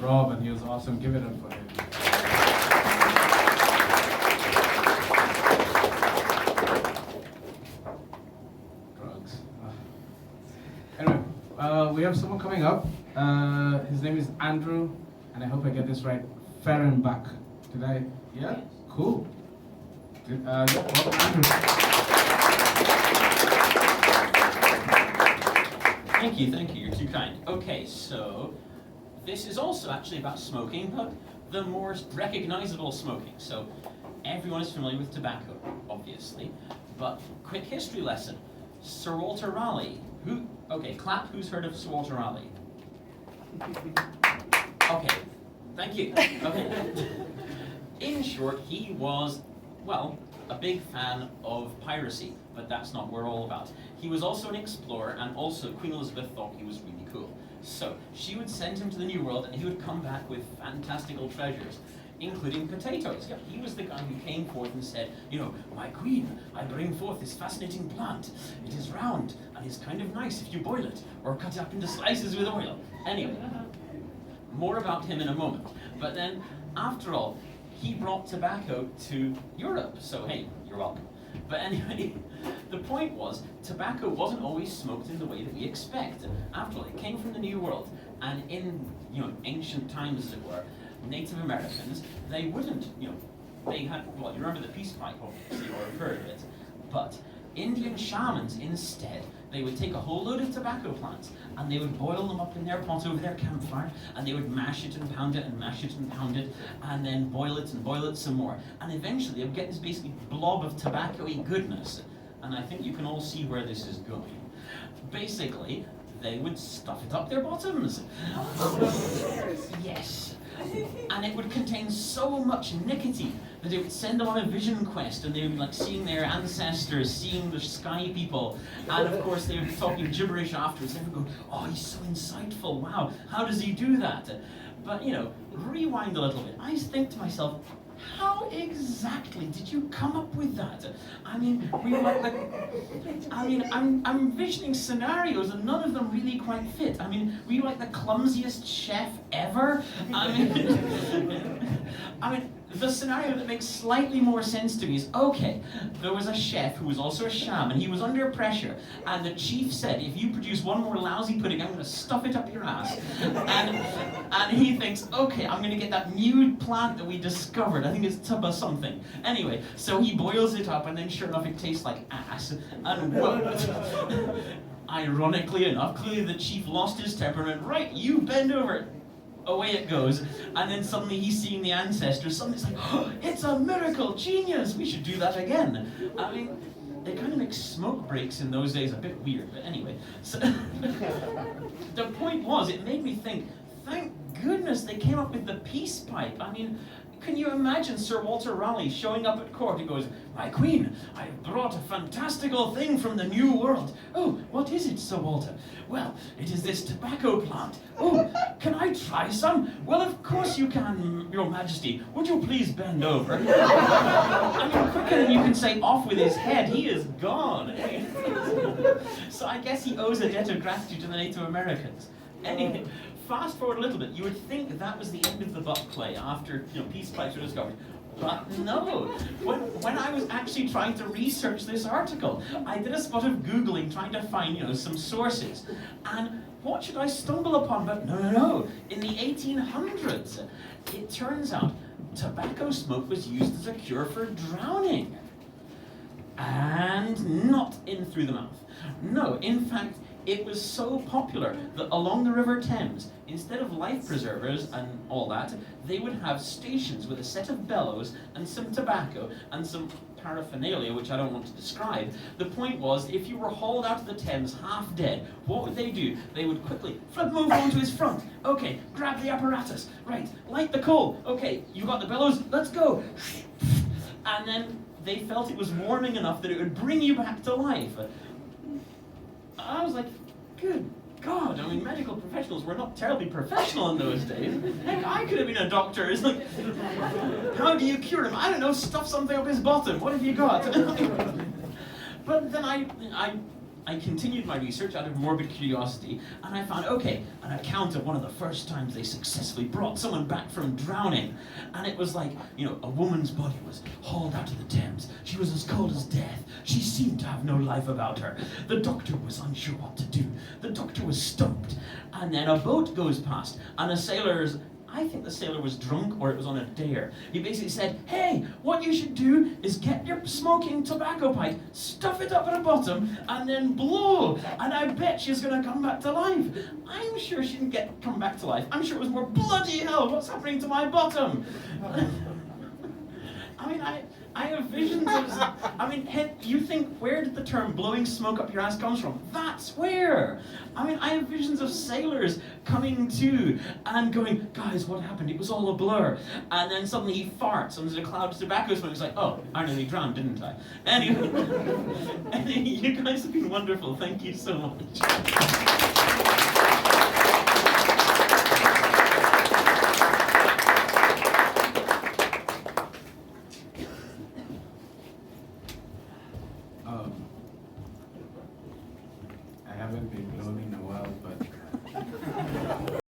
Rob, and he was awesome. Give it up for him. Drugs. Anyway, we have someone coming up. His name is Andrew, and I hope I get this right. Ferenbach. Did I? Yeah? Cool. Yeah, welcome, Andrew. Thank you, you're too kind. Okay, so this is also actually about smoking, but the more recognizable smoking. So everyone is familiar with tobacco, obviously, but quick history lesson. Sir Walter Raleigh. Okay, clap, who's heard of Sir Walter Raleigh? Okay, thank you. Okay. In short, he was, well, a big fan of piracy, but that's not what we're all about. He was also an explorer, and also Queen Elizabeth thought he was really cool. So she would send him to the New World, and he would come back with fantastical treasures, including potatoes. Yeah, he was the guy who came forth and said, you know, my queen, I bring forth this fascinating plant. It is round, and it's kind of nice if you boil it, or cut it up into slices with oil. Anyway, more about him in a moment. But then, after all, he brought tobacco to Europe, so hey, you're welcome. But anyway, the point was, tobacco wasn't always smoked in the way that we expect. After all, it came from the New World, and in, ancient times, as it were, Native Americans, they wouldn't, they had, well, you remember the peace pipe, obviously, or have heard of it, but Indian shamans, instead, they would take a whole load of tobacco plants, and they would boil them up in their pot over their campfire, and they would mash it and pound it and mash it and pound it, and then boil it and boil it some more. And eventually they would get this basically blob of tobacco-y goodness. And I think you can all see where this is going. Basically, they would stuff it up their bottoms. Yes. And it would contain so much nicotine that it would send them on a vision quest, and they would be like seeing their ancestors, seeing the sky people, and of course they would be talking gibberish afterwards. They would go, oh, he's so insightful, wow, how does he do that? But rewind a little bit. I think to myself, how exactly did you come up with that? I mean, I'm envisioning scenarios and none of them really quite fit. I mean, were you like the clumsiest chef ever? I mean, the scenario that makes slightly more sense to me is, okay, there was a chef who was also a shaman, he was under pressure, and the chief said, if you produce one more lousy pudding, I'm going to stuff it up your ass. And he thinks, okay, I'm going to get that new plant that we discovered, I think it's tuba something. Anyway, so he boils it up, and then sure enough, it tastes like ass. And well, ironically enough, clearly the chief lost his temper and went, right, you bend over. Away it goes, and then suddenly he's seeing the ancestors. Suddenly it's like, oh, it's a miracle, genius, we should do that again. I mean, they kind of make smoke breaks in those days a bit weird, but anyway. So the point was, it made me think, thank goodness they came up with the peace pipe. I mean, can you imagine Sir Walter Raleigh showing up at court? He goes, my queen, I've brought a fantastical thing from the New World. Oh, what is it, Sir Walter? Well, it is this tobacco plant. Oh, can I try some? Well, of course you can, Your Majesty. Would you please bend over? I mean, quicker than you can say off with his head, he is gone. So I guess he owes a debt of gratitude to the Native Americans. Anyway, fast forward a little bit, you would think that was the end of the buck play after peace pipes were discovered. But no, when I was actually trying to research this article, I did a spot of Googling trying to find some sources. And what should I stumble upon? But no, in the 1800s, it turns out tobacco smoke was used as a cure for drowning. And not in through the mouth. No, in fact, it was so popular that along the River Thames, instead of life preservers and all that, they would have stations with a set of bellows and some tobacco and some paraphernalia, which I don't want to describe. The point was, if you were hauled out of the Thames half dead, what would they do? They would quickly flip him over onto his front. Okay, grab the apparatus. Right, light the coal. Okay, you got the bellows, let's go. And then they felt it was warming enough that it would bring you back to life. I was like, good God, I mean, medical professionals were not terribly professional in those days. Heck, I could have been a doctor. It's like, how do you cure him? I don't know, stuff something up his bottom. What have you got? But then I I continued my research out of morbid curiosity, and I found, okay, an account of one of the first times they successfully brought someone back from drowning. And it was like, you know, a woman's body was hauled out of the Thames. She was as cold as death. She seemed to have no life about her. The doctor was unsure what to do. The doctor was stumped. And then a boat goes past, and a sailor's, I think the sailor was drunk or it was on a dare. He basically said, hey, what you should do is get your smoking tobacco pipe, stuff it up at the bottom, and then blow. And I bet she's going to come back to life. I'm sure she didn't come back to life. I'm sure it was more bloody hell, what's happening to my bottom? I mean, I have visions of, I mean, you think, where did the term blowing smoke up your ass comes from? That's where. I mean, I have visions of sailors coming to and going, guys, what happened? It was all a blur. And then suddenly he farts and there's a cloud of tobacco smoke. He's like, oh, I nearly drowned, didn't I? Anyway, you guys have been wonderful. Thank you so much. I haven't been blown in a while, but